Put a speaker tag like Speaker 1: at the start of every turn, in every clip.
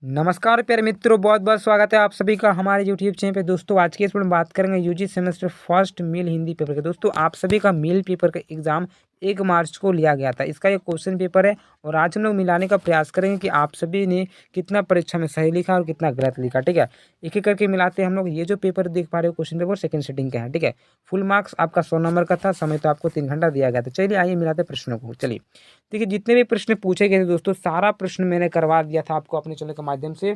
Speaker 1: नमस्कार प्यारे मित्रों, बहुत बहुत स्वागत है आप सभी का हमारे यूट्यूब चैनल पे। दोस्तों आज के इस में बात करेंगे यूजी सेमेस्टर फर्स्ट मेल हिंदी पेपर के। दोस्तों आप सभी का मेल पेपर का एग्जाम 1 मार्च को लिया गया था। इसका ये क्वेश्चन पेपर है और आज हम लोग मिलाने का प्रयास करेंगे कि आप सभी ने कितना परीक्षा में सही लिखा और कितना गलत लिखा। ठीक है, एक एक करके मिलाते हैं हम लोग। ये जो पेपर देख पा रहे हो क्वेश्चन पेपर सेकंड सेटिंग का है। ठीक है, फुल मार्क्स आपका 100 नंबर का था, समय तो आपको 3 घंटा दिया गया था। चलिए आइए मिलाते हैं प्रश्नों को। चलिए देखिए, जितने भी प्रश्न पूछे गए थे दोस्तों, सारा प्रश्न मैंने करवा दिया था आपको अपने चैनल के माध्यम से।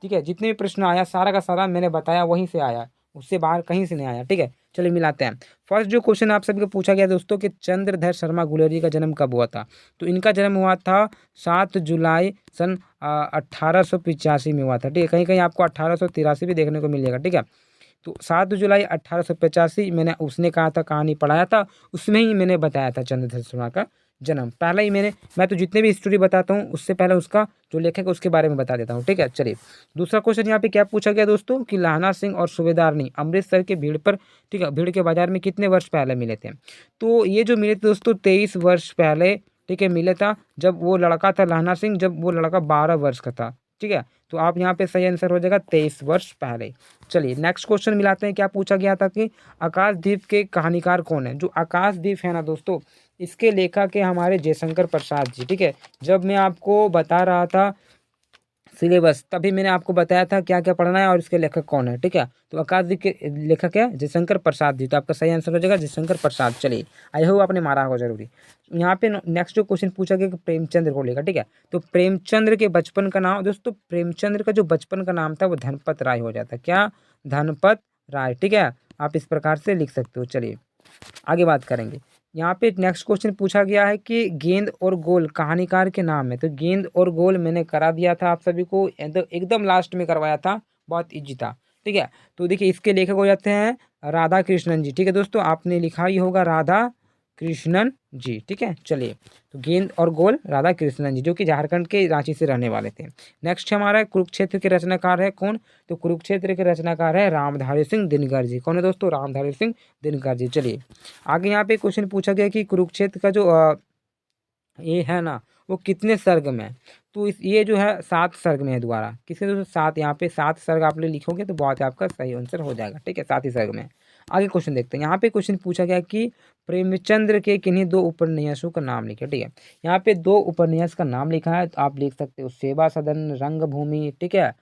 Speaker 1: ठीक है, जितने भी प्रश्न आया सारा का सारा मैंने बताया, वहीं से आया, उससे बाहर कहीं से नहीं आया। ठीक है, चलिए मिलाते हैं। फर्स्ट जो क्वेश्चन आप सभी को पूछा गया दोस्तों कि चंद्रधर शर्मा गुलेरिया का जन्म कब हुआ था। तो इनका जन्म हुआ था 7 जुलाई सन 1885 में हुआ था। ठीक है, कहीं कहीं आपको 1883 भी देखने को मिलेगा। ठीक है, तो 7 जुलाई 1885 मैंने उसने कहा था, कहानी पढ़ाया था, उसमें ही मैंने बताया था चंद्रधर शर्मा का जन्म। पहले ही मैं तो जितने भी स्टोरी बताता हूँ उससे पहले उसका जो लेखक है उसके बारे में बता देता हूँ। ठीक है, चलिए दूसरा क्वेश्चन यहाँ पे क्या पूछा गया दोस्तों कि लाहना सिंह और सूबेदारनी अमृतसर के भीड़ पर, ठीक है, भीड़ के बाजार में कितने वर्ष पहले मिले थे। तो ये जो मिले थे दोस्तों 23 वर्ष पहले, ठीक है, मिले था। जब वो लड़का था लाहना सिंह, जब वो लड़का 12 वर्ष का था। ठीक है, तो आप यहाँ पे सही आंसर हो जाएगा 23 वर्ष पहले। चलिए नेक्स्ट क्वेश्चन मिलाते हैं। क्या पूछा गया था कि आकाशदीप के कहानीकार कौन है। जो आकाशदीप है ना दोस्तों, इसके लेखक है हमारे जयशंकर प्रसाद जी। ठीक है, जब मैं आपको बता रहा था सिलेबस, तभी मैंने आपको बताया था क्या क्या पढ़ना है और इसके लेखक कौन है। ठीक है, तो आकाशदीप के लेखक है जयशंकर प्रसाद जी। तो आपका सही आंसर हो जाएगा जयशंकर प्रसाद। चलिए आई होप आपने मारा होगा जरूरी। यहाँ पे नेक्स्ट जो क्वेश्चन पूछा गया कि प्रेमचंद्र को लेकर। ठीक है, तो प्रेमचंद्र के बचपन का नाम दोस्तों, प्रेमचंद्र का जो बचपन का नाम था वो धनपत राय हो जाता है। क्या, धनपत राय। ठीक है, आप इस प्रकार से लिख सकते हो। चलिए आगे बात करेंगे। यहाँ पे नेक्स्ट क्वेश्चन पूछा गया है कि गेंद और गोल कहानीकार के नाम है। तो गेंद और गोल मैंने करा दिया था आप सभी को, एकदम लास्ट में करवाया था, बहुत इजी था। ठीक है, तो देखिए इसके लेखक हो जाते हैं राधा कृष्णन जी। ठीक है दोस्तों, आपने लिखा ही होगा राधा कृष्णन जी। ठीक है, चलिए तो गेंद और गोल राधा कृष्णन जी, जो कि झारखंड के रांची से रहने वाले थे। नेक्स्ट हमारा कुरुक्षेत्र के रचनाकार है कौन। तो कुरुक्षेत्र के रचनाकार है रामधारी सिंह दिनकर जी। कौन है दोस्तों, रामधारी सिंह दिनकर जी। चलिए आगे यहाँ पे क्वेश्चन पूछा गया कि कुरुक्षेत्र का जो ये है ना, वो कितने सर्ग में है। तो ये जो है 7 सर्ग में है। दोबारा किसके दोस्तों, 7, यहाँ पे 7 सर्ग आप लोग लिखोगे तो बहुत आपका सही आंसर हो जाएगा। ठीक है, 7 ही सर्ग में है। आगे क्वेश्चन देखते हैं। यहाँ पे क्वेश्चन पूछा गया कि प्रेमचंद्र के किन्हीं 2 उपन्यासों का नाम लिखे। ठीक है, यहाँ पे 2 उपन्यास का नाम लिखा है, तो आप लिख सकते हो सेवा सदन, रंगभूमि। ठीक है,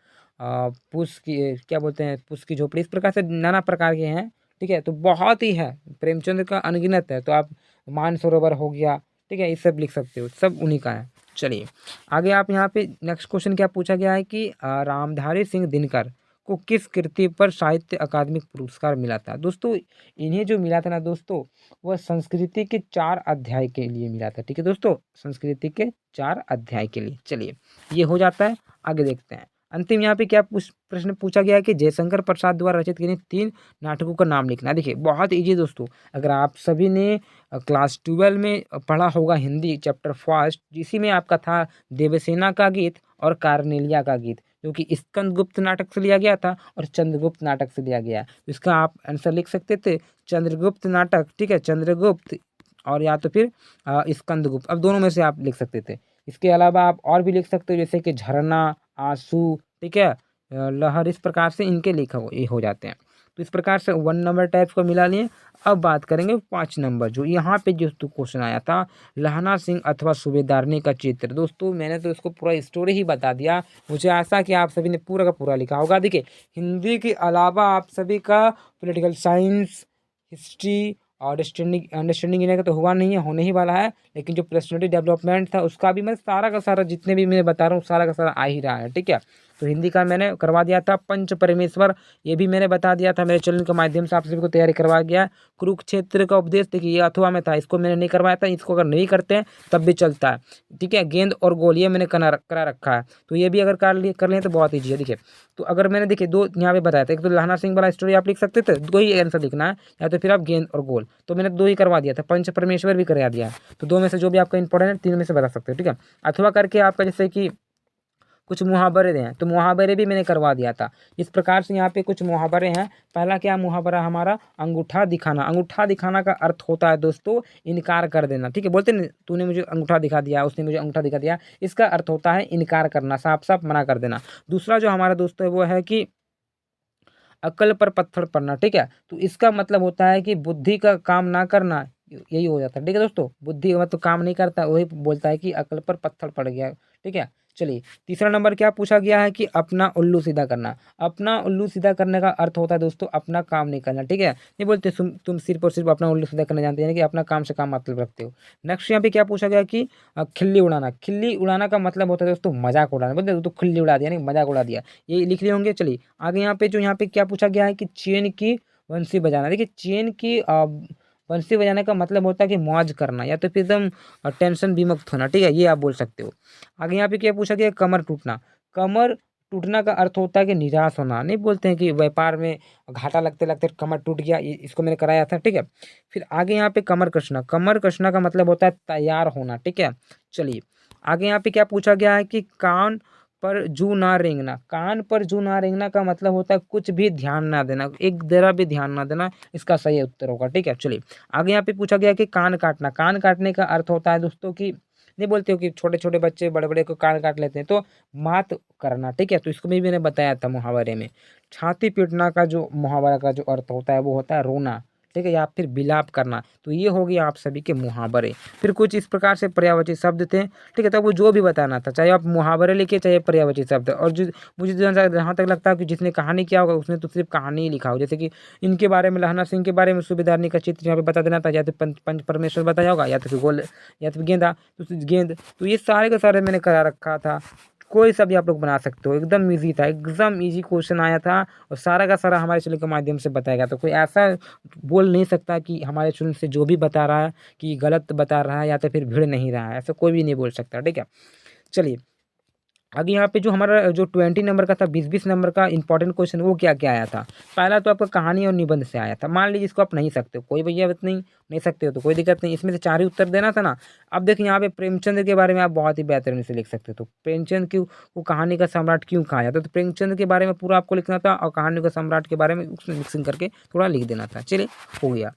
Speaker 1: पुष्प की क्या बोलते हैं, पुष्प की झोपड़ी, इस प्रकार से नाना प्रकार के हैं। ठीक है, तो बहुत ही है, प्रेमचंद्र का अनगिनत है। तो आप मानसरोवर हो गया, ठीक है, ये सब लिख सकते हो, सब उन्हीं का है। चलिए आगे आप यहाँ पे नेक्स्ट क्वेश्चन क्या पूछा गया है कि रामधारी सिंह दिनकर को किस कृति पर साहित्य अकादमी पुरस्कार मिला था। दोस्तों इन्हें जो मिला था ना दोस्तों, वह संस्कृति के 4 अध्याय के लिए मिला था। ठीक है दोस्तों, संस्कृति के 4 अध्याय के लिए। चलिए ये हो जाता है। आगे देखते हैं। अंतिम यहाँ पे क्या प्रश्न पूछा गया है कि जयशंकर प्रसाद द्वारा रचित किन्हीं 3 नाटकों का नाम लिखना। देखिए बहुत इजी दोस्तों, अगर आप सभी ने क्लास 12 में पढ़ा होगा हिंदी चैप्टर फर्स्ट, जिसी में आपका था देवसेना का गीत और कार्नेलिया का गीत, जो कि स्कंदगुप्त नाटक से लिया गया था और चंद्रगुप्त नाटक से लिया गया। तो इसका आप आंसर लिख सकते थे चंद्रगुप्त नाटक। ठीक है, चंद्रगुप्त और या तो फिर स्कंदगुप्त, अब दोनों में से आप लिख सकते थे। इसके अलावा आप और भी लिख सकते हो, जैसे कि झरना, आंसू, ठीक है, लहर, इस प्रकार से इनके लेखक ये हो जाते हैं। तो इस प्रकार से 1 नंबर टाइप को मिला लिए। अब बात करेंगे 5 नंबर, जो यहाँ पे जो क्वेश्चन आया था, लहना सिंह अथवा सूबेदारनी का चित्र। दोस्तों मैंने तो इसको पूरा स्टोरी ही बता दिया, मुझे आशा कि आप सभी ने पूरा का पूरा लिखा होगा। देखिए हिंदी के अलावा आप सभी का पॉलिटिकल साइंस, हिस्ट्री और अंडरस्टैंडिंग इन्हें का तो हुआ नहीं है, होने ही वाला है। लेकिन जो पर्सनैलिटी डेवलपमेंट था उसका भी मैं सारा का सारा, जितने भी मैं बता रहा हूँ सारा का सारा आ ही रहा है। ठीक है, तो हिंदी का मैंने करवा दिया था। पंच परमेश्वर, ये भी मैंने बता दिया था, मेरे चैनल के माध्यम से आप सभी को तैयारी करवा गया। कुरुक्षेत्र का उपदेश, देखिए ये अथवा में था, इसको मैंने नहीं करवाया था, इसको अगर नहीं करते हैं तब भी चलता है। ठीक है, गेंद और गोल ये मैंने करा रखा है, तो ये भी अगर कर लें तो बहुत ईजी है। देखिए तो अगर मैंने देखिए 2 यहाँ पे बताया था, एक तो लहना सिंह वाला स्टोरी आप लिख सकते थे, 2 ही आंसर लिखना है, या तो फिर आप गेंद और गोल, तो मैंने 2 ही करवा दिया था। पंच परमेश्वर भी करा दिया है, तो 2 में से जो भी आपका इंपॉर्टेंट है 3 में से बता सकते हो। ठीक है, अथवा करके आपका जैसे कि कुछ मुहावरे हैं, तो मुहावरे भी मैंने करवा दिया था। इस प्रकार से यहाँ पे कुछ मुहावरे हैं। पहला क्या मुहावरा हमारा, अंगूठा दिखाना। अंगूठा दिखाना का अर्थ होता है दोस्तों इनकार कर देना, ठीक है। बोलते हैं तूने मुझे अंगूठा दिखा दिया, उसने मुझे अंगूठा दिखा दिया, इसका अर्थ होता है इनकार करना, साफ साफ मना कर देना। दूसरा जो हमारा दोस्त है वो है कि अक्ल पर पत्थर पड़ना, ठीक है। तो इसका मतलब होता है कि बुद्धि का काम ना करना, यही हो जाता है, ठीक है दोस्तों। बुद्धि मतलब काम नहीं करता, वही बोलता है कि अक्ल पर पत्थर पड़ गया, ठीक है। चलिए तीसरा नंबर क्या पूछा गया है कि अपना उल्लू सीधा करना। अपना उल्लू सीधा करने का अर्थ होता है दोस्तों अपना काम नहीं करना, ठीक है। नहीं बोलते तुम सिर्फ और सिर्फ अपना उल्लू सीधा करना जानते हैं, यानी कि अपना काम से काम मतलब रखते हो। नेक्स्ट यहाँ पे क्या पूछा गया कि खिल्ली उड़ाना। खिल्ली उड़ाना का मतलब होता है दोस्तों मजाक उड़ाना, बोलते तो खिल्ली उड़ा दिया, यानी मजाक उड़ा दिया, ये लिख लिए होंगे। चलिए आगे यहाँ पे क्या पूछा गया है कि चेन की बंसी बजाना। देखिए चेन की बंसी बजाने का मतलब होता है कि मौज करना या तो फिर एकदम टेंशन विमुक्त होना, ठीक है, ये आप बोल सकते हो। आगे यहाँ पे क्या पूछा गया, कमर टूटना। कमर टूटना का अर्थ होता है कि निराश होना। नहीं बोलते हैं कि व्यापार में घाटा लगते लगते कमर टूट गया, इसको मैंने कराया था, ठीक है। फिर आगे यहाँ पे कमर कसना। कमर कसना का मतलब होता है तैयार होना, ठीक है। चलिए आगे यहाँ पे क्या पूछा गया है कि कान पर जू ना रेंगना। कान पर जू ना रेंगना का मतलब होता है कुछ भी ध्यान ना देना, एक जरा भी ध्यान ना देना, इसका सही उत्तर होगा, ठीक है। चलिए आगे यहाँ पे पूछा गया कि कान काटना। कान काटने का अर्थ होता है दोस्तों कि नहीं बोलते हो कि छोटे छोटे बच्चे बड़े बड़े को कान काट लेते हैं, तो मात करना, ठीक है। तो इसको भी मैंने बताया था मुहावरे में। छाती पीटना का जो मुहावरा का जो अर्थ होता है वो होता है रोना, ठीक है, या फिर विलाप करना। तो ये हो गया आप सभी के मुहावरे। फिर कुछ इस प्रकार से पर्यायवाची शब्द थे, ठीक है। तो वो जो भी बताना था, चाहे आप मुहावरे लिखिए चाहे पर्यायवाची शब्द। और जो मुझे जहाँ तक लगता है कि जिसने कहानी किया होगा उसने तो सिर्फ कहानी ही लिखा हो, जैसे कि इनके बारे में लहना सिंह के बारे में सूबेदारनी का चित्र यहाँ पे बता देना था, या तो पंच परमेश्वर बताया होगा, या तो फिर गोल, या तो गेंदा, तो गेंद। तो ये सारे के सारे मैंने करा रखा था। कोई सा भी आप लोग बना सकते हो, एकदम इजी था, एकदम इजी क्वेश्चन आया था। और सारा का सारा हमारे चैनल के माध्यम से बताया गया। तो कोई ऐसा बोल नहीं सकता कि हमारे चैनल से जो भी बता रहा है कि गलत बता रहा है या तो फिर भिड़ नहीं रहा है, ऐसा कोई भी नहीं बोल सकता, ठीक है। चलिए आगे यहाँ पे जो हमारा जो 20 नंबर का था, 20 नंबर का इंपॉर्टेंट क्वेश्चन, वो क्या क्या आया था। पहला तो आपका कहानी और निबंध से आया था। मान लीजिए इसको आप नहीं सकते हो, कोई भैया बात नहीं सकते हो तो कोई दिक्कत नहीं, इसमें से 4 ही उत्तर देना था ना। अब देखिए यहाँ पे प्रेमचंद के बारे में आप बहुत ही बेहतरीन से लिख सकते हो। तो प्रेमचंद क्यों वो कहानी का सम्राट क्यों कहा जाता है, तो प्रेमचंद के बारे में पूरा आपको लिखना था, और कहानी का सम्राट के बारे में उसमें मिक्सिंग करके थोड़ा लिख देना था। चलिए हो गया।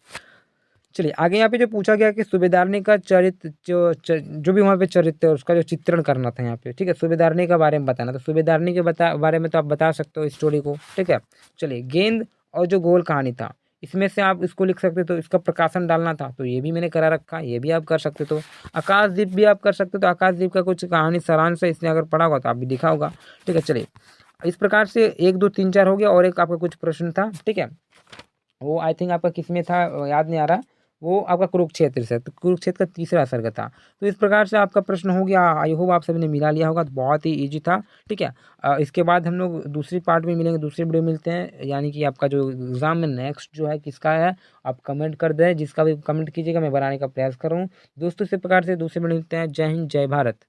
Speaker 1: चलिए आगे यहाँ पे जो पूछा गया कि सूबेदारनी का चरित्र जो भी वहाँ पे चरित्र है उसका जो चित्रण करना था यहाँ पे, ठीक है। सूबेदारनी के बारे में बताना, तो सूबेदारनी के बारे में तो आप बता सकते हो स्टोरी को, ठीक है। चलिए गेंद और जो गोल कहानी था इसमें से आप इसको लिख सकते, तो इसका प्रकाशन डालना था, तो ये भी मैंने करा रखा, ये भी आप कर सकते। तो आकाशदीप भी आप कर सकते, तो आकाशदीप का कुछ कहानी सारांश है, इसने अगर पढ़ा होगा तो आप भी दिखा होगा, ठीक है। चलिए इस प्रकार से 1 2 3 4 हो गया, और एक आपका कुछ प्रश्न था, ठीक है। वो आई थिंक आपका किस में था याद नहीं आ रहा, वो आपका कुरुक्षेत्र से, तो कुरुक्षेत्र का तीसरा सर्ग था। तो इस प्रकार से आपका प्रश्न हो गया। आई होप आप सभी ने मिला लिया होगा, तो बहुत ही इजी था, ठीक है। इसके बाद हम लोग दूसरी पार्ट में मिलेंगे, दूसरी वीडियो मिलते हैं, यानी कि आपका जो एग्ज़ाम में नेक्स्ट जो है किसका है आप कमेंट कर दें, जिसका भी कमेंट कीजिएगा मैं बनाने का प्रयास कर रहा हूँ दोस्तों। इसी प्रकार से दूसरी वीडियो मिलते हैं। जय हिंद जय भारत।